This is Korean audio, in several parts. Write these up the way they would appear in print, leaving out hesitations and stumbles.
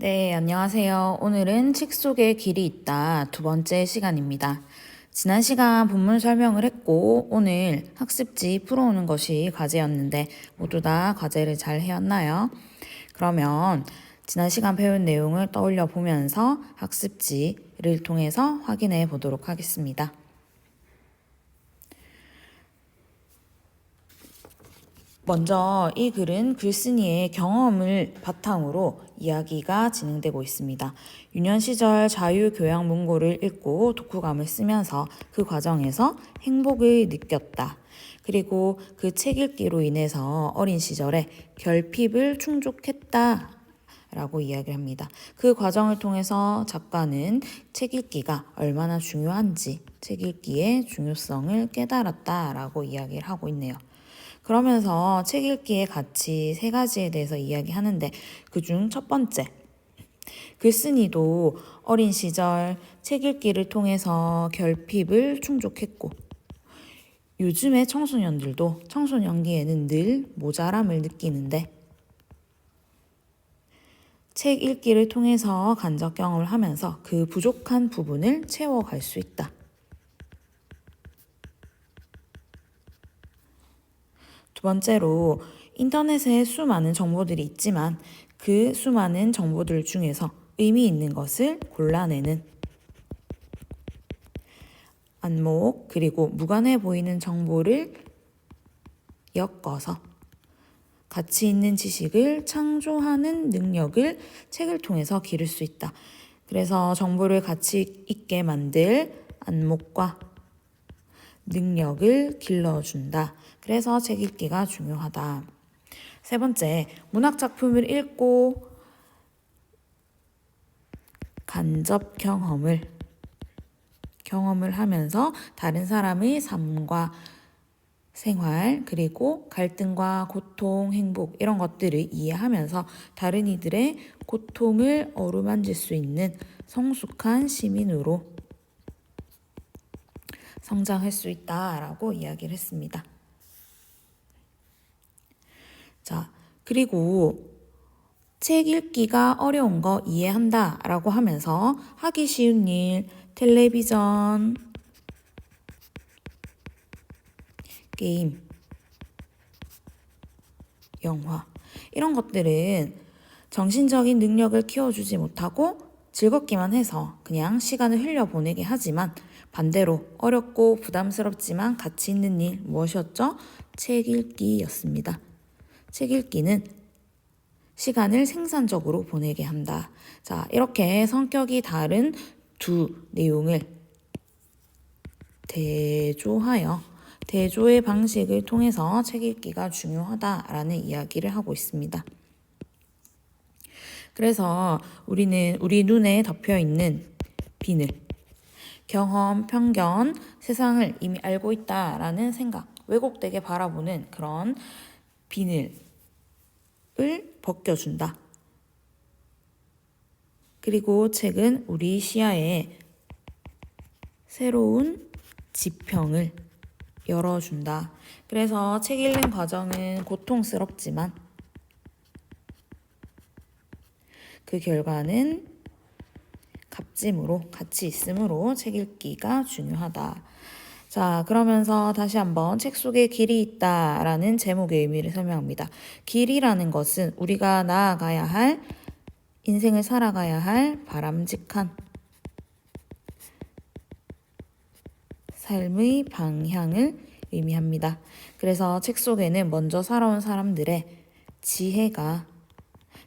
네, 안녕하세요. 오늘은 책 속에 길이 있다 두 번째 시간입니다. 지난 시간 본문 설명을 했고 오늘 학습지 풀어오는 것이 과제였는데 모두 다 과제를 잘 해왔나요? 그러면 지난 시간 배운 내용을 떠올려 보면서 학습지를 통해서 확인해 보도록 하겠습니다. 먼저 이 글은 글쓴이의 경험을 바탕으로 이야기가 진행되고 있습니다. 유년 시절 자유교양문고를 읽고 독후감을 쓰면서 그 과정에서 행복을 느꼈다. 그리고 그 책 읽기로 인해서 어린 시절에 결핍을 충족했다. 라고 이야기를 합니다. 그 과정을 통해서 작가는 책 읽기가 얼마나 중요한지, 책 읽기의 중요성을 깨달았다라고 이야기를 하고 있네요. 그러면서 책 읽기의 가치 세 가지에 대해서 이야기하는데 그중 첫 번째, 글쓴이도 어린 시절 책 읽기를 통해서 결핍을 충족했고 요즘의 청소년들도 청소년기에는 늘 모자람을 느끼는데 책 읽기를 통해서 간접 경험을 하면서 그 부족한 부분을 채워갈 수 있다. 두 번째로 인터넷에 수많은 정보들이 있지만 그 수많은 정보들 중에서 의미 있는 것을 골라내는 안목 그리고 무관해 보이는 정보를 엮어서 가치 있는 지식을 창조하는 능력을 책을 통해서 기를 수 있다. 그래서 정보를 가치 있게 만들 안목과 능력을 길러준다. 그래서 책 읽기가 중요하다. 세 번째, 문학 작품을 읽고 간접 경험을 하면서 다른 사람의 삶과 생활, 그리고 갈등과 고통, 행복 이런 것들을 이해하면서 다른 이들의 고통을 어루만질 수 있는 성숙한 시민으로 성장할 수 있다라고 이야기를 했습니다. 자, 그리고 책 읽기가 어려운 거 이해한다 라고 하면서 하기 쉬운 일, 텔레비전, 게임, 영화 이런 것들은 정신적인 능력을 키워주지 못하고 즐겁기만 해서 그냥 시간을 흘려보내게 하지만 반대로 어렵고 부담스럽지만 가치 있는 일 무엇이었죠? 책 읽기였습니다. 책 읽기는 시간을 생산적으로 보내게 한다. 자, 이렇게 성격이 다른 두 내용을 대조의 방식을 통해서 책 읽기가 중요하다라는 이야기를 하고 있습니다. 그래서 우리는 우리 눈에 덮여 있는 비늘, 경험, 편견, 세상을 이미 알고 있다라는 생각, 왜곡되게 바라보는 그런 비늘을 벗겨준다. 그리고 책은 우리 시야에 새로운 지평을 열어준다. 그래서 책 읽는 과정은 고통스럽지만 그 결과는 값짐으로 가치 있음으로 책 읽기가 중요하다. 자, 그러면서 다시 한번 책 속에 길이 있다라는 제목의 의미를 설명합니다. 길이라는 것은 우리가 나아가야 할 인생을 살아가야 할 바람직한 삶의 방향을 의미합니다. 그래서 책 속에는 먼저 살아온 사람들의 지혜가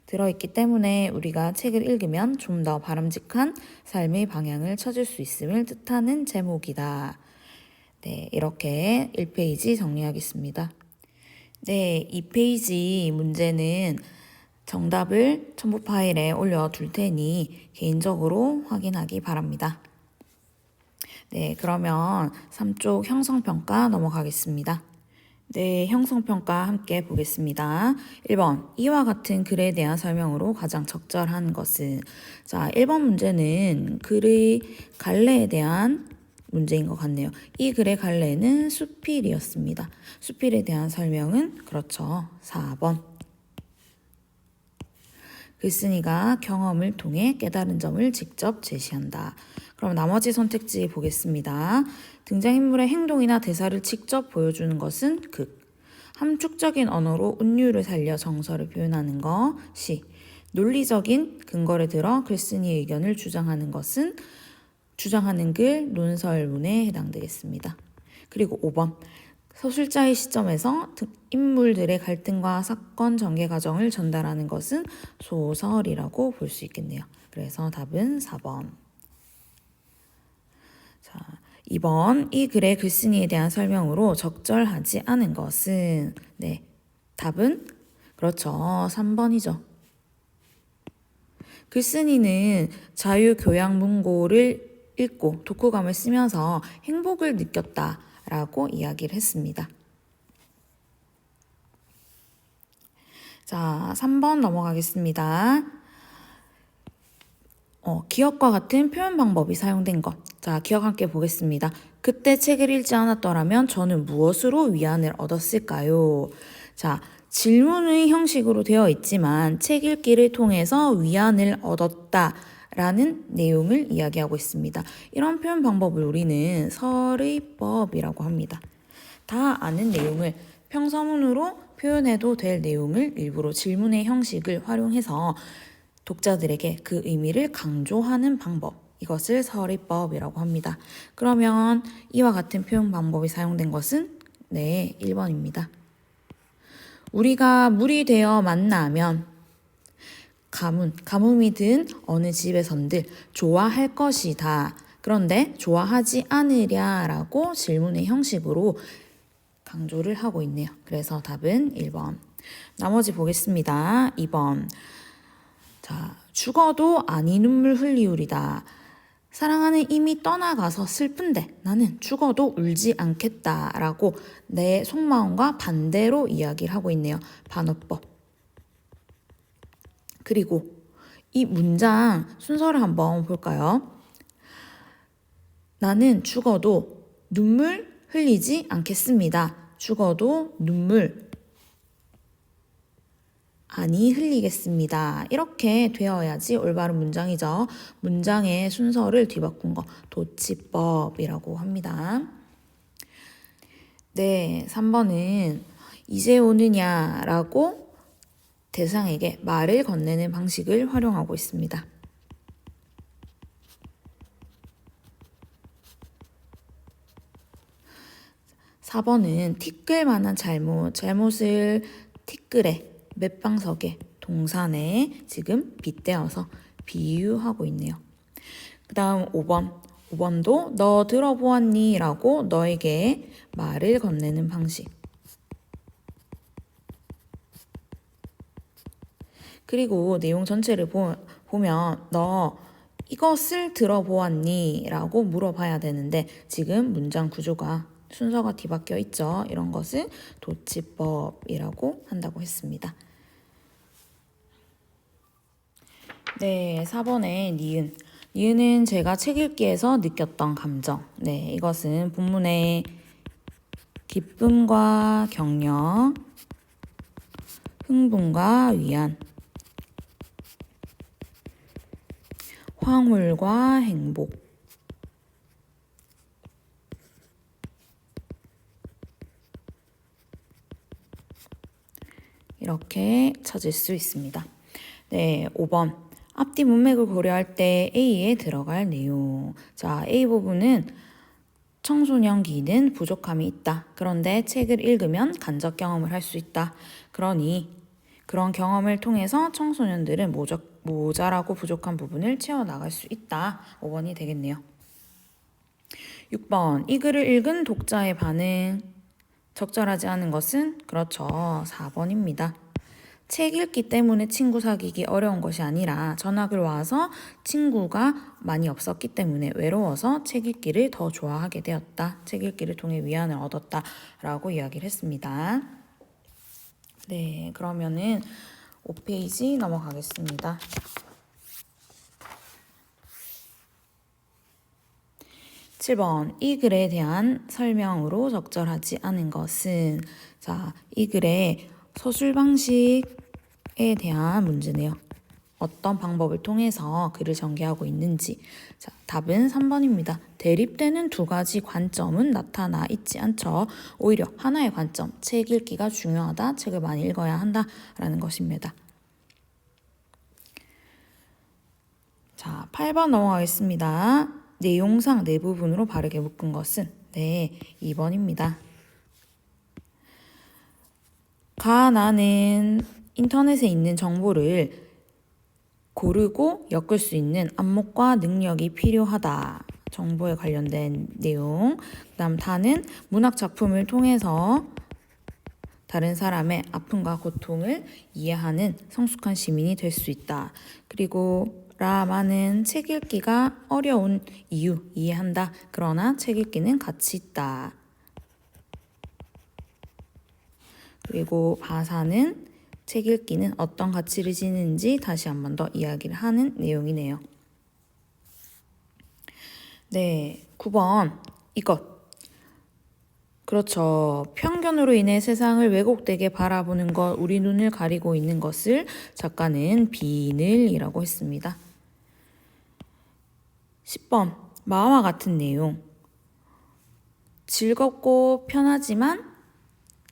들어있기 때문에 우리가 책을 읽으면 좀 더 바람직한 삶의 방향을 찾을 수 있음을 뜻하는 제목이다. 네, 이렇게 1페이지 정리하겠습니다. 네, 2페이지 문제는 정답을 첨부 파일에 올려둘 테니 개인적으로 확인하기 바랍니다. 네, 그러면 3쪽 형성평가 넘어가겠습니다. 네, 형성평가 함께 보겠습니다. 1번, 이와 같은 글에 대한 설명으로 가장 적절한 것은? 자, 1번 문제는 글의 갈래에 대한 문제인 것 같네요. 이 글의 갈래는 수필이었습니다. 수필에 대한 설명은 그렇죠. 4번. 글쓴이가 경험을 통해 깨달은 점을 직접 제시한다. 그럼 나머지 선택지 보겠습니다. 등장인물의 행동이나 대사를 직접 보여주는 것은 극. 함축적인 언어로 운율을 살려 정서를 표현하는 거 시. 논리적인 근거를 들어 글쓴이의 의견을 주장하는 글 논설문에 해당되겠습니다. 그리고 5번. 서술자의 시점에서 인물들의 갈등과 사건 전개 과정을 전달하는 것은 소설이라고 볼 수 있겠네요. 그래서 답은 4번. 자, 2번. 이 글의 글쓴이에 대한 설명으로 적절하지 않은 것은 네, 답은 그렇죠. 3번이죠. 글쓴이는 자유교양문고를 읽고 독후감을 쓰면서 행복을 느꼈다라고 이야기를 했습니다. 자, 3번 넘어가겠습니다. 기억과 같은 표현 방법이 사용된 것. 자, 기억 함께 보겠습니다. 그때 책을 읽지 않았더라면 저는 무엇으로 위안을 얻었을까요? 자, 질문의 형식으로 되어 있지만 책 읽기를 통해서 위안을 얻었다라는 내용을 이야기하고 있습니다. 이런 표현 방법을 우리는 설의법이라고 합니다. 다 아는 내용을 평서문으로 표현해도 될 내용을 일부러 질문의 형식을 활용해서 독자들에게 그 의미를 강조하는 방법, 이것을 설의법이라고 합니다. 그러면 이와 같은 표현 방법이 사용된 것은 네, 1번입니다. 우리가 물이 되어 만나면 가뭄이 든 어느 집에선들 좋아할 것이다. 그런데 좋아하지 않으랴라고 질문의 형식으로 강조를 하고 있네요. 그래서 답은 1번. 나머지 보겠습니다. 2번. 자, 죽어도 아니 눈물 흘리우리다. 사랑하는 이미 떠나가서 슬픈데 나는 죽어도 울지 않겠다라고 내 속마음과 반대로 이야기를 하고 있네요. 반어법. 그리고 이 문장 순서를 한번 볼까요? 나는 죽어도 눈물 흘리지 않겠습니다. 죽어도 눈물 아니 흘리겠습니다. 이렇게 되어야지 올바른 문장이죠. 문장의 순서를 뒤바꾼 거 도치법이라고 합니다. 네, 3번은 이제 오느냐라고 대상에게 말을 건네는 방식을 활용하고 있습니다. 4번은 티끌 만한 잘못을 티끌에 맷방석에 동산에 지금 빗대어서 비유하고 있네요. 그 다음 5번도 너 들어보았니? 라고 너에게 말을 건네는 방식. 그리고 내용 전체를 보면 너 이것을 들어보았니? 라고 물어봐야 되는데 지금 문장 구조가 순서가 뒤바뀌어 있죠. 이런 것을 도치법이라고 한다고 했습니다. 네, 4번의 니은. 니은은 제가 책 읽기에서 느꼈던 감정. 네, 이것은 본문의 기쁨과 격려, 흥분과 위안, 황홀과 행복, 이렇게 찾을 수 있습니다. 네, 5번. 앞뒤 문맥을 고려할 때 A에 들어갈 내용. 자, A 부분은 청소년 기는 부족함이 있다. 그런데 책을 읽으면 간접 경험을 할 수 있다. 그러니 그런 경험을 통해서 청소년들은 모자라고 부족한 부분을 채워나갈 수 있다. 5번이 되겠네요. 6번. 이 글을 읽은 독자의 반응. 적절하지 않은 것은 그렇죠. 4번입니다. 책 읽기 때문에 친구 사귀기 어려운 것이 아니라 전학을 와서 친구가 많이 없었기 때문에 외로워서 책 읽기를 더 좋아하게 되었다. 책 읽기를 통해 위안을 얻었다. 라고 이야기를 했습니다. 네, 그러면은 5페이지 넘어가겠습니다. 7번. 이 글에 대한 설명으로 적절하지 않은 것은 자, 이 글의 서술 방식에 대한 문제네요. 어떤 방법을 통해서 글을 전개하고 있는지. 자, 답은 3번입니다. 대립되는 두 가지 관점은 나타나 있지 않죠. 오히려 하나의 관점, 책 읽기가 중요하다, 책을 많이 읽어야 한다라는 것입니다. 자, 8번 넘어가겠습니다. 내용상 네 부분으로 바르게 묶은 것은 2번입니다. 나는 인터넷에 있는 정보를 고르고 엮을 수 있는 안목과 능력이 필요하다. 정보에 관련된 내용. 그다음 다는 문학 작품을 통해서 다른 사람의 아픔과 고통을 이해하는 성숙한 시민이 될 수 있다. 그리고 라마는 책 읽기가 어려운 이유 이해한다. 그러나 책 읽기는 가치 있다. 그리고 바사는 책 읽기는 어떤 가치를 지니는지 다시 한 번 더 이야기를 하는 내용이네요. 9번 이것. 그렇죠. 편견으로 인해 세상을 왜곡되게 바라보는 것, 우리 눈을 가리고 있는 것을 작가는 비늘이라고 했습니다. 10번 마음과 같은 내용. 즐겁고 편하지만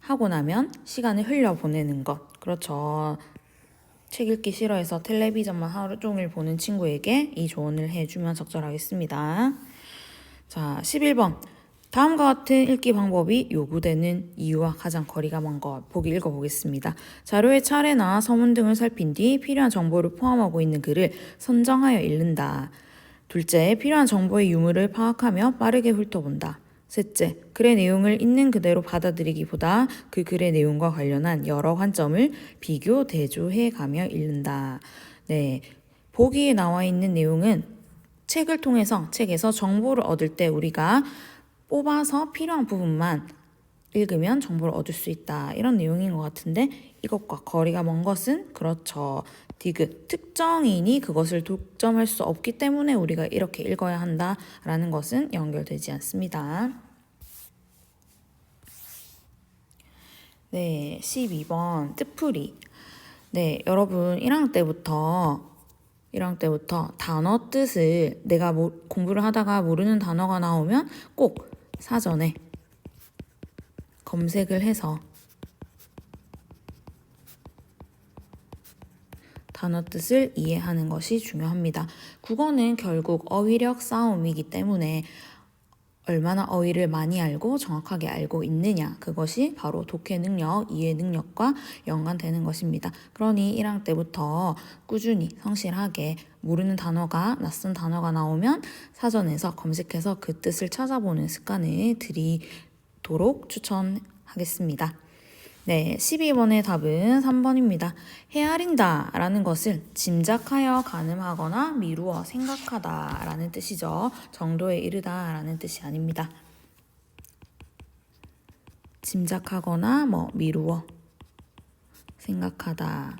하고 나면 시간을 흘려보내는 것. 그렇죠. 책 읽기 싫어해서 텔레비전만 하루 종일 보는 친구에게 이 조언을 해주면 적절하겠습니다. 자, 11번. 다음과 같은 읽기 방법이 요구되는 이유와 가장 거리가 먼 것. 보기 읽어보겠습니다. 자료의 차례나 서문 등을 살핀 뒤 필요한 정보를 포함하고 있는 글을 선정하여 읽는다. 둘째, 필요한 정보의 유무를 파악하며 빠르게 훑어본다. 셋째, 글의 내용을 있는 그대로 받아들이기보다 그 글의 내용과 관련한 여러 관점을 비교, 대조해가며 읽는다. 보기에 나와 있는 내용은 책을 통해서 책에서 정보를 얻을 때 우리가 뽑아서 필요한 부분만 읽으면 정보를 얻을 수 있다. 이런 내용인 것 같은데 이것과 거리가 먼 것은 그렇죠. 디귿, 특정인이 그것을 독점할 수 없기 때문에 우리가 이렇게 읽어야 한다라는 것은 연결되지 않습니다. 12번 뜻풀이. 여러분 1학년 때부터 단어 뜻을 내가 공부를 하다가 모르는 단어가 나오면 꼭 사전에 검색을 해서 단어 뜻을 이해하는 것이 중요합니다. 국어는 결국 어휘력 싸움이기 때문에 얼마나 어휘를 많이 알고 정확하게 알고 있느냐, 그것이 바로 독해 능력, 이해 능력과 연관되는 것입니다. 그러니 1학년 때부터 꾸준히 성실하게 모르는 단어가, 낯선 단어가 나오면 사전에서 검색해서 그 뜻을 찾아보는 습관을 들이도록 추천하겠습니다. 12번의 답은 3번입니다. 헤아린다 라는 것은 짐작하여 가늠하거나 미루어 생각하다 라는 뜻이죠. 정도에 이르다 라는 뜻이 아닙니다. 짐작하거나 미루어 생각하다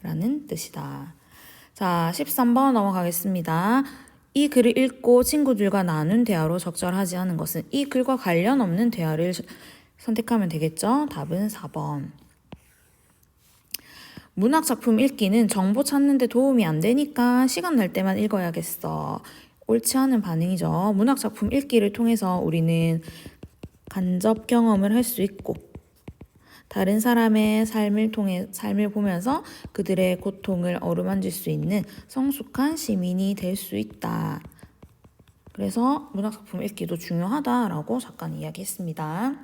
라는 뜻이다. 자, 13번 넘어가겠습니다. 이 글을 읽고 친구들과 나눈 대화로 적절하지 않은 것은 이 글과 관련 없는 대화를 선택하면 되겠죠? 답은 4번. 문학 작품 읽기는 정보 찾는 데 도움이 안 되니까 시간 날 때만 읽어야겠어. 옳지 않은 반응이죠. 문학 작품 읽기를 통해서 우리는 간접 경험을 할 수 있고 다른 사람의 삶을 보면서 그들의 고통을 어루만질 수 있는 성숙한 시민이 될 수 있다. 그래서 문학 작품 읽기도 중요하다라고 작가는 이야기했습니다.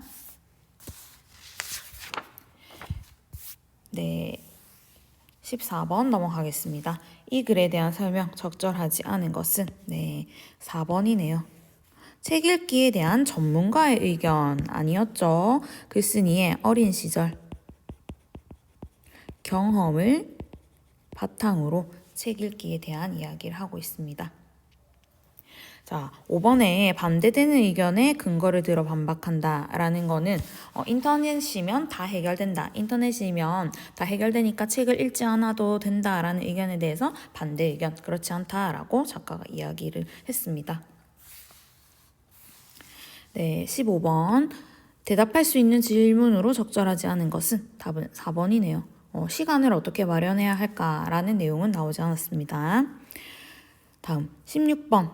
14번 넘어가겠습니다. 이 글에 대한 설명 적절하지 않은 것은 4번이네요. 책 읽기에 대한 전문가의 의견 아니었죠. 글쓴이의 어린 시절 경험을 바탕으로 책 읽기에 대한 이야기를 하고 있습니다. 자, 5번에 반대되는 의견에 근거를 들어 반박한다 라는 거는 인터넷이면 다 해결된다. 인터넷이면 다 해결되니까 책을 읽지 않아도 된다 라는 의견에 대해서 반대 의견, 그렇지 않다라고 작가가 이야기를 했습니다. 15번 대답할 수 있는 질문으로 적절하지 않은 것은 답은 4번이네요. 시간을 어떻게 마련해야 할까라는 내용은 나오지 않았습니다. 다음 16번.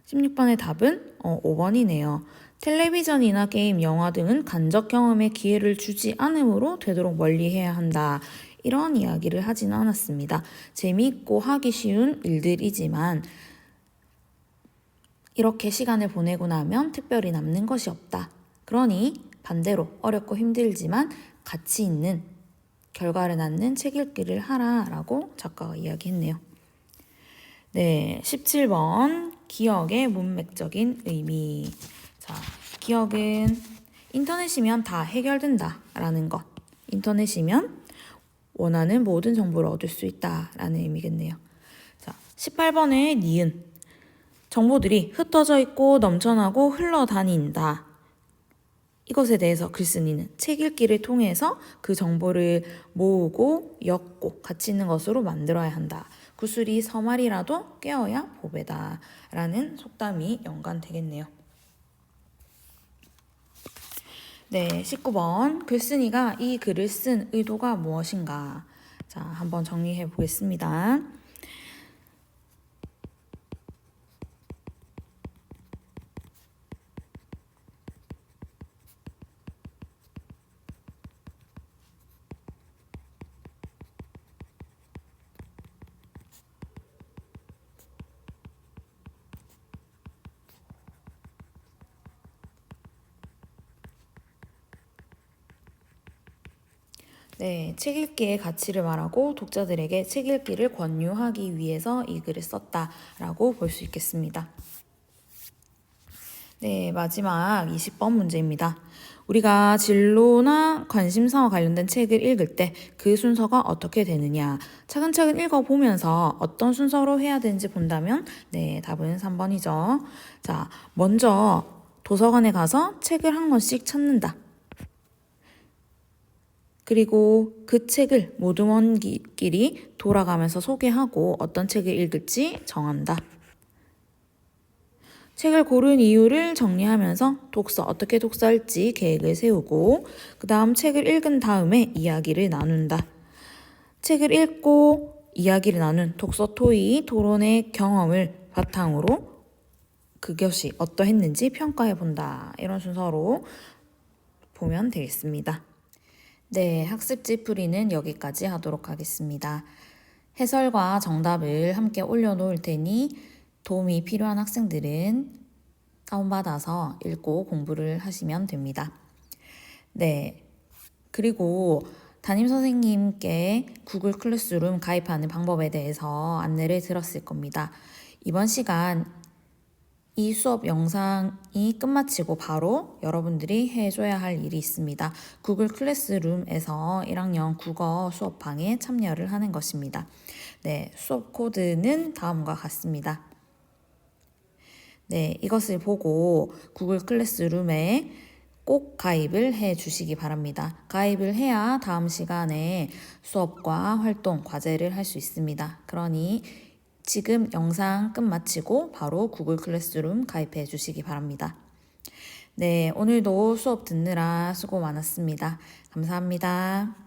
16번의 답은 5번이네요. 텔레비전이나 게임, 영화 등은 간접 경험의 기회를 주지 않으므로 되도록 멀리해야 한다. 이런 이야기를 하지는 않았습니다. 재미있고 하기 쉬운 일들이지만 이렇게 시간을 보내고 나면 특별히 남는 것이 없다. 그러니 반대로 어렵고 힘들지만 가치 있는 결과를 낳는 책 읽기를 하라라고 작가가 이야기했네요. 네, 17번 기억의 문맥적인 의미. 자, 기억은 인터넷이면 다 해결된다 라는 것. 인터넷이면 원하는 모든 정보를 얻을 수 있다 라는 의미겠네요. 자, 18번의 니은. 정보들이 흩어져 있고 넘쳐나고 흘러다닌다. 이것에 대해서 글쓴이는 책 읽기를 통해서 그 정보를 모으고 엮고 가치 있는 것으로 만들어야 한다. 구슬이 서말이라도 깨어야 보배다. 라는 속담이 연관되겠네요. 네, 19번. 글쓴이가 이 글을 쓴 의도가 무엇인가? 자, 한번 정리해 보겠습니다. 네, 책 읽기의 가치를 말하고 독자들에게 책 읽기를 권유하기 위해서 이 글을 썼다라고 볼 수 있겠습니다. 네, 마지막 20번 문제입니다. 우리가 진로나 관심사와 관련된 책을 읽을 때 그 순서가 어떻게 되느냐. 차근차근 읽어보면서 어떤 순서로 해야 되는지 본다면 네, 답은 3번이죠. 자, 먼저 도서관에 가서 책을 한 권씩 찾는다. 그리고 그 책을 모두먼끼리 돌아가면서 소개하고 어떤 책을 읽을지 정한다. 책을 고른 이유를 정리하면서 어떻게 독서할지 계획을 세우고 그 다음 책을 읽은 다음에 이야기를 나눈다. 책을 읽고 이야기를 나눈 독서 토의 토론의 경험을 바탕으로 그것이 어떠했는지 평가해 본다. 이런 순서로 보면 되겠습니다. 네, 학습지 풀이는 여기까지 하도록 하겠습니다. 해설과 정답을 함께 올려놓을 테니 도움이 필요한 학생들은 다운받아서 읽고 공부를 하시면 됩니다. 네, 그리고 담임선생님께 구글 클래스룸 가입하는 방법에 대해서 안내를 드렸을 겁니다. 이번 시간 이 수업 영상이 끝마치고 바로 여러분들이 해줘야 할 일이 있습니다. 구글 클래스룸에서 1학년 국어 수업방에 참여를 하는 것입니다. 네, 수업 코드는 다음과 같습니다. 네, 이것을 보고 구글 클래스룸에 꼭 가입을 해 주시기 바랍니다. 가입을 해야 다음 시간에 수업과 활동, 과제를 할 수 있습니다. 그러니 지금 영상 끝마치고 바로 구글 클래스룸 가입해 주시기 바랍니다. 네, 오늘도 수업 듣느라 수고 많았습니다. 감사합니다.